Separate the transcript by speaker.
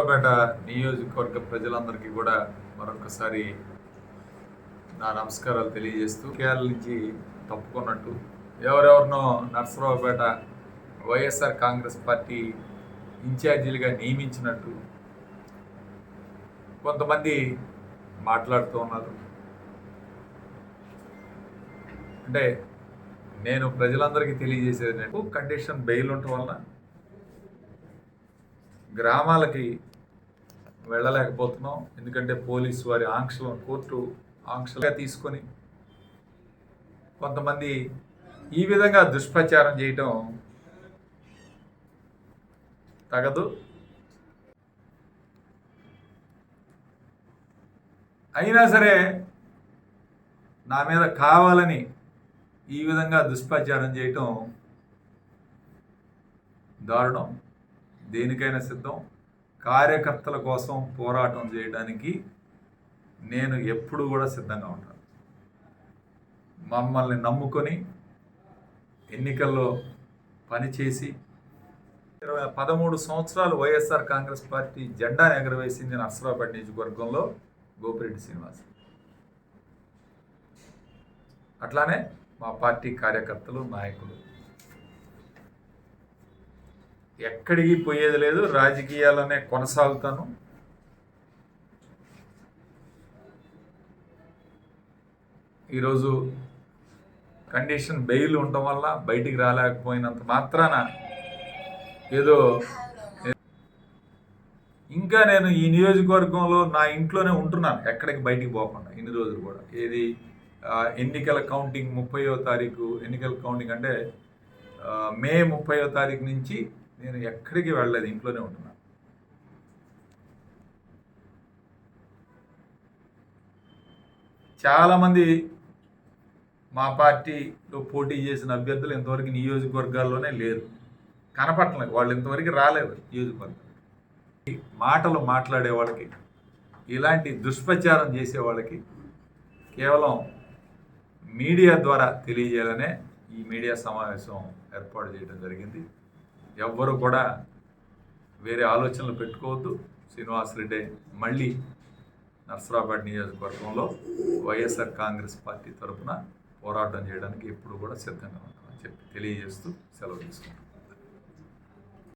Speaker 1: నర్సరావుపేట నియోజకవర్గ ప్రజలందరికీ కూడా మరొకసారి నా నమస్కారాలు తెలియజేస్తూ కేరళ నుంచి తప్పుకున్నట్టు ఎవరెవరినో నర్సరావుపేట వైఎస్ఆర్ కాంగ్రెస్ పార్టీ ఇన్ఛార్జీలుగా నియమించినట్టు కొంతమంది మాట్లాడుతూ ఉన్నారు. అంటే నేను ప్రజలందరికీ తెలియజేసేది కండిషన్ బెయిల్ ఉండటం వలన గ్రామాలకి వెళ్ళలేకపోతున్నాం. ఎందుకంటే పోలీసు వారి ఆంక్షలు, కోర్టు ఆంక్షలుగా తీసుకొని కొంతమంది ఈ విధంగా దుష్ప్రచారం చేయటం తగదు. అయినా సరే నా మీద కావాలని ఈ విధంగా దుష్ప్రచారం చేయటం దారుణం. దేనికైనా సిద్ధం. కార్యకర్తల కోసం పోరాటం చేయడానికి నేను ఎప్పుడు కూడా సిద్ధంగా ఉంటాను. మమ్మల్ని నమ్ముకొని ఎన్నికల్లో పనిచేసి 13 సంవత్సరాలు వైఎస్ఆర్ కాంగ్రెస్ పార్టీ జెండాను ఎగరవేసింది నర్సరావుపేట నియోజకవర్గంలో గోపిరెడ్డి శ్రీనివాస్. అట్లానే మా పార్టీ కార్యకర్తలు, నాయకులు ఎక్కడికి పోయేది లేదు. రాజకీయాలనే కొనసాగుతాను. ఈరోజు కండిషన్ బెయిల్ ఉండటం వల్ల బయటికి రాలేకపోయినంత మాత్రాన ఏదో ఇంకా నేను ఈ నియోజకవర్గంలో నా ఇంట్లోనే ఉంటున్నాను, ఎక్కడికి బయటికి పోకుండా ఇన్ని రోజులు కూడా. ఏది ఎన్నికల కౌంటింగ్ 30వ తారీఖు ఎన్నికల కౌంటింగ్ అంటే మే 30వ తారీఖు నుంచి నేను ఎక్కడికి వెళ్ళలేదు, ఇంట్లోనే ఉంటున్నాను. చాలామంది మా పార్టీలో పోటీ చేసిన అభ్యర్థులు ఇంతవరకు నియోజకవర్గాల్లోనే లేరు, కనపట్టలేదు. వాళ్ళు ఇంతవరకు రాలేదు నియోజకవర్గం. మాటలు మాట్లాడే వాళ్ళకి, ఇలాంటి దుష్ప్రచారం చేసే వాళ్ళకి కేవలం మీడియా ద్వారా తెలియజేయాలనే ఈ మీడియా సమావేశం ఏర్పాటు చేయడం జరిగింది. ఎవ్వరూ కూడా వేరే ఆలోచనలు పెట్టుకోవద్దు. శ్రీనివాసరెడ్డి మళ్ళీ నర్సరావుపేట నియోజకవర్గంలో వైఎస్ఆర్ కాంగ్రెస్ పార్టీ తరఫున పోరాటం చేయడానికి ఎప్పుడు కూడా సిద్ధంగా ఉంటామని చెప్పి తెలియజేస్తూ సెలవు తీసుకుంటాం.